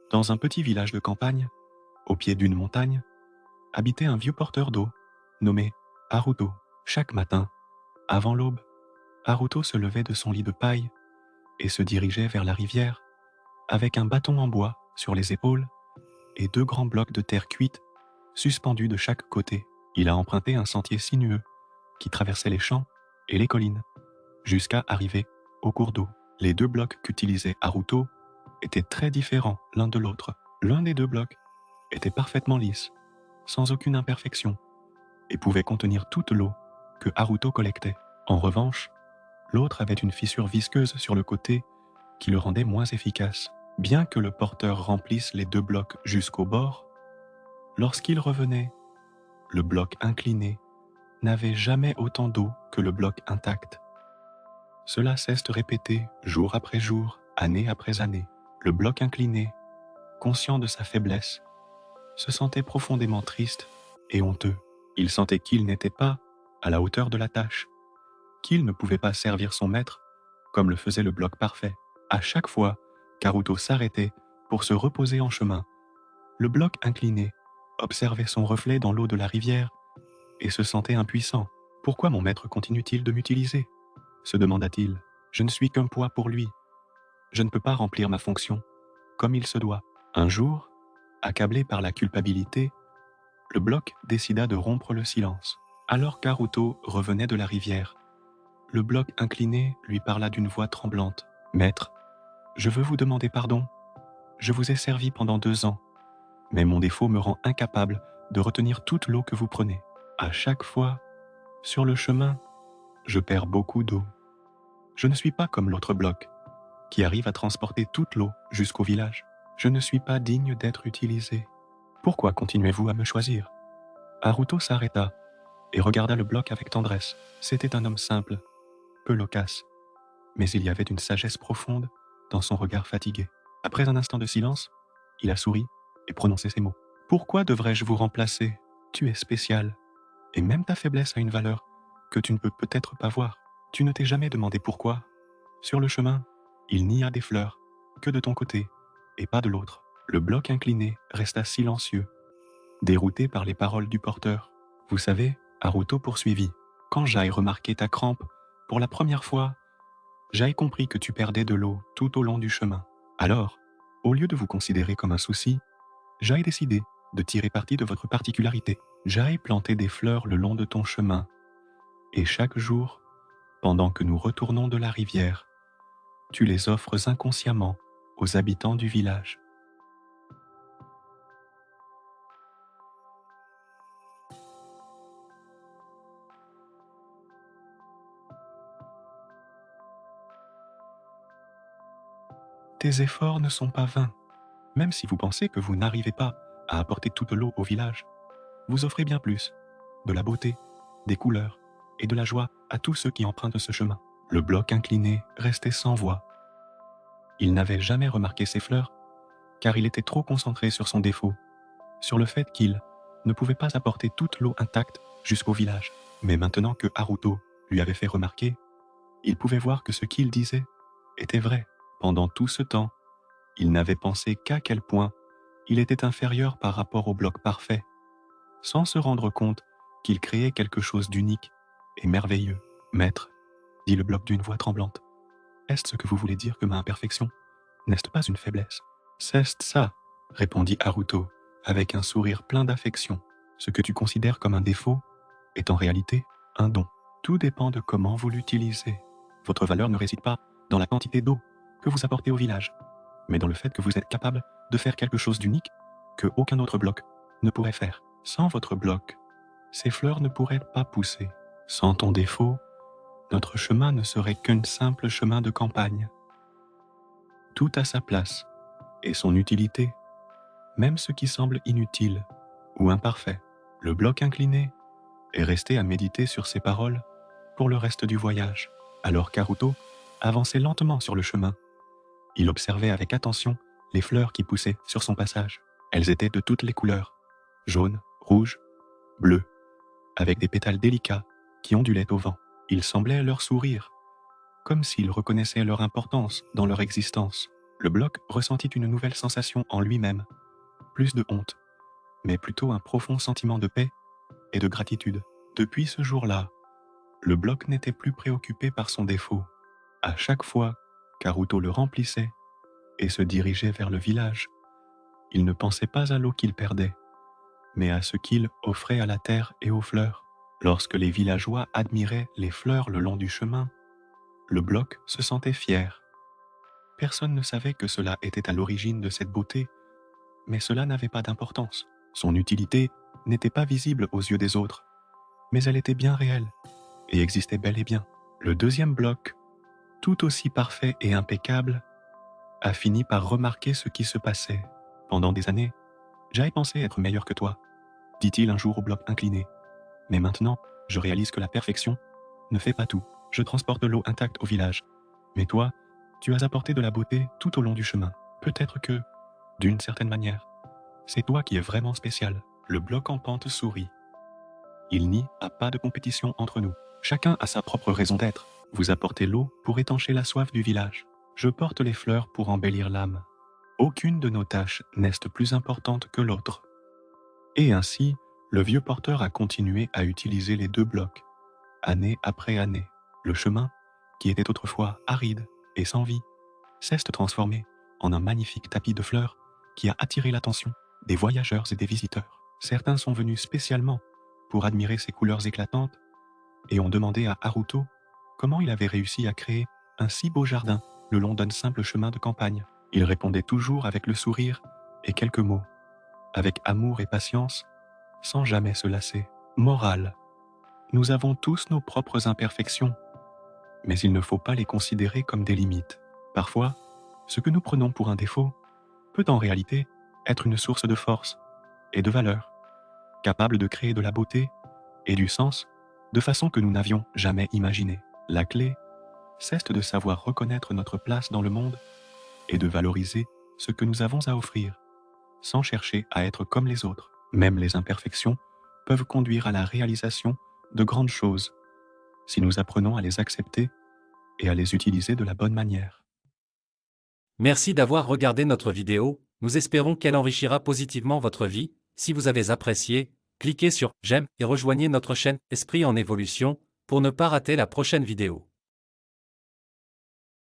Dans un petit village de campagne, au pied d'une montagne, habitait un vieux porteur d'eau, nommé Haruto. Chaque matin, avant l'aube, Haruto se levait de son lit de paille et se dirigeait vers la rivière avec un bâton en bois sur les épaules et 2 grands blocs de terre cuite suspendus de chaque côté. Il a emprunté un sentier sinueux qui traversait les champs et les collines, jusqu'à arriver au cours d'eau. Les 2 blocs qu'utilisait Haruto étaient très différents l'un de l'autre. L'un des 2 blocs était parfaitement lisse, sans aucune imperfection, et pouvait contenir toute l'eau que Haruto collectait. En revanche, l'autre avait une fissure visqueuse sur le côté qui le rendait moins efficace. Bien que le porteur remplisse les 2 blocs jusqu'au bord, lorsqu'il revenait, le bloc incliné n'avait jamais autant d'eau que le bloc intact. Cela cesse de répéter jour après jour, année après année. Le bloc incliné, conscient de sa faiblesse, se sentait profondément triste et honteux. Il sentait qu'il n'était pas à la hauteur de la tâche, qu'il ne pouvait pas servir son maître comme le faisait le bloc parfait. À chaque fois qu'Haruto s'arrêtait pour se reposer en chemin, le bloc incliné observait son reflet dans l'eau de la rivière et se sentait impuissant. « Pourquoi mon maître continue-t-il de m'utiliser ?» se demanda-t-il. « Je ne suis qu'un poids pour lui. Je ne peux pas remplir ma fonction comme il se doit. » Un jour, accablé par la culpabilité, le bloc décida de rompre le silence. Alors qu'Haruto revenait de la rivière, le bloc incliné lui parla d'une voix tremblante. « Maître, je veux vous demander pardon. Je vous ai servi pendant 2 ans, mais mon défaut me rend incapable de retenir toute l'eau que vous prenez. À chaque fois, sur le chemin, je perds beaucoup d'eau. Je ne suis pas comme l'autre bloc, qui arrive à transporter toute l'eau jusqu'au village. Je ne suis pas digne d'être utilisé. Pourquoi continuez-vous à me choisir ?» Haruto s'arrêta et regarda le bloc avec tendresse. C'était un homme simple, peu loquace, mais il y avait une sagesse profonde dans son regard fatigué. Après un instant de silence, il a souri et prononcé ces mots. « Pourquoi devrais-je vous remplacer ? Tu es spécial, et même ta faiblesse a une valeur que tu ne peux peut-être pas voir. Tu ne t'es jamais demandé pourquoi. Sur le chemin, il n'y a des fleurs que de ton côté et pas de l'autre. » Le bloc incliné resta silencieux, dérouté par les paroles du porteur. « Vous savez, Haruto poursuivit, quand j'aille remarquer ta crampe pour la première fois, j'ai compris que tu perdais de l'eau tout au long du chemin. Alors, au lieu de vous considérer comme un souci, j'ai décidé de tirer parti de votre particularité. J'ai planté des fleurs le long de ton chemin, et chaque jour, pendant que nous retournons de la rivière, tu les offres inconsciemment aux habitants du village. » Tes efforts ne sont pas vains. Même si vous pensez que vous n'arrivez pas à apporter toute l'eau au village, vous offrez bien plus, de la beauté, des couleurs et de la joie à tous ceux qui empruntent ce chemin. Le bloc incliné restait sans voix. Il n'avait jamais remarqué ces fleurs, car il était trop concentré sur son défaut, sur le fait qu'il ne pouvait pas apporter toute l'eau intacte jusqu'au village. Mais maintenant que Haruto lui avait fait remarquer, il pouvait voir que ce qu'il disait était vrai. Pendant tout ce temps, il n'avait pensé qu'à quel point il était inférieur par rapport au bloc parfait, sans se rendre compte qu'il créait quelque chose d'unique et merveilleux. « Maître, » dit le bloc d'une voix tremblante, « est-ce ce que vous voulez dire que ma imperfection n'est-ce pas une faiblesse ?»« C'est ça, » répondit Haruto, avec un sourire plein d'affection. « Ce que tu considères comme un défaut est en réalité un don. Tout dépend de comment vous l'utilisez. Votre valeur ne réside pas dans la quantité d'eau que vous apportez au village, mais dans le fait que vous êtes capable de faire quelque chose d'unique que aucun autre bloc ne pourrait faire. Sans votre bloc, ces fleurs ne pourraient pas pousser. Sans ton défaut, notre chemin ne serait qu'un simple chemin de campagne. Tout a sa place et son utilité, même ce qui semble inutile ou imparfait. » Le bloc incliné est resté à méditer sur ces paroles pour le reste du voyage. Alors qu'Haruto avançait lentement sur le chemin, il observait avec attention les fleurs qui poussaient sur son passage. Elles étaient de toutes les couleurs, jaune, rouge, bleu, avec des pétales délicats qui ondulaient au vent. Il semblait leur sourire, comme s'ils reconnaissaient leur importance dans leur existence. Le bloc ressentit une nouvelle sensation en lui-même, plus de honte, mais plutôt un profond sentiment de paix et de gratitude. Depuis ce jour-là, le bloc n'était plus préoccupé par son défaut. À chaque fois qu'Aruto le remplissait et se dirigeait vers le village, il ne pensait pas à l'eau qu'il perdait, mais à ce qu'il offrait à la terre et aux fleurs. Lorsque les villageois admiraient les fleurs le long du chemin, le bloc se sentait fier. Personne ne savait que cela était à l'origine de cette beauté, mais cela n'avait pas d'importance. Son utilité n'était pas visible aux yeux des autres, mais elle était bien réelle et existait bel et bien. Le deuxième bloc, tout aussi parfait et impeccable, a fini par remarquer ce qui se passait. Pendant des années, j'avais pensé être meilleur que toi, dit-il un jour au bloc incliné. Mais maintenant, je réalise que la perfection ne fait pas tout. Je transporte de l'eau intacte au village. Mais toi, tu as apporté de la beauté tout au long du chemin. Peut-être que, d'une certaine manière, c'est toi qui es vraiment spécial. Le bloc en pente sourit. Il n'y a pas de compétition entre nous. Chacun a sa propre raison d'être. Vous apportez l'eau pour étancher la soif du village. Je porte les fleurs pour embellir l'âme. Aucune de nos tâches n'est plus importante que l'autre. Et ainsi, le vieux porteur a continué à utiliser les deux blocs, année après année. Le chemin, qui était autrefois aride et sans vie, s'est transformé en un magnifique tapis de fleurs qui a attiré l'attention des voyageurs et des visiteurs. Certains sont venus spécialement pour admirer ces couleurs éclatantes et ont demandé à Haruto comment il avait réussi à créer un si beau jardin le long d'un simple chemin de campagne. Il répondait toujours avec le sourire et quelques mots, avec amour et patience, sans jamais se lasser. Morale. Nous avons tous nos propres imperfections, mais il ne faut pas les considérer comme des limites. Parfois, ce que nous prenons pour un défaut peut en réalité être une source de force et de valeur, capable de créer de la beauté et du sens de façon que nous n'avions jamais imaginée. La clé, c'est de savoir reconnaître notre place dans le monde et de valoriser ce que nous avons à offrir, sans chercher à être comme les autres. Même les imperfections peuvent conduire à la réalisation de grandes choses, si nous apprenons à les accepter et à les utiliser de la bonne manière. Merci d'avoir regardé notre vidéo, nous espérons qu'elle enrichira positivement votre vie. Si vous avez apprécié, cliquez sur « J'aime » et rejoignez notre chaîne Esprit en évolution pour ne pas rater la prochaine vidéo.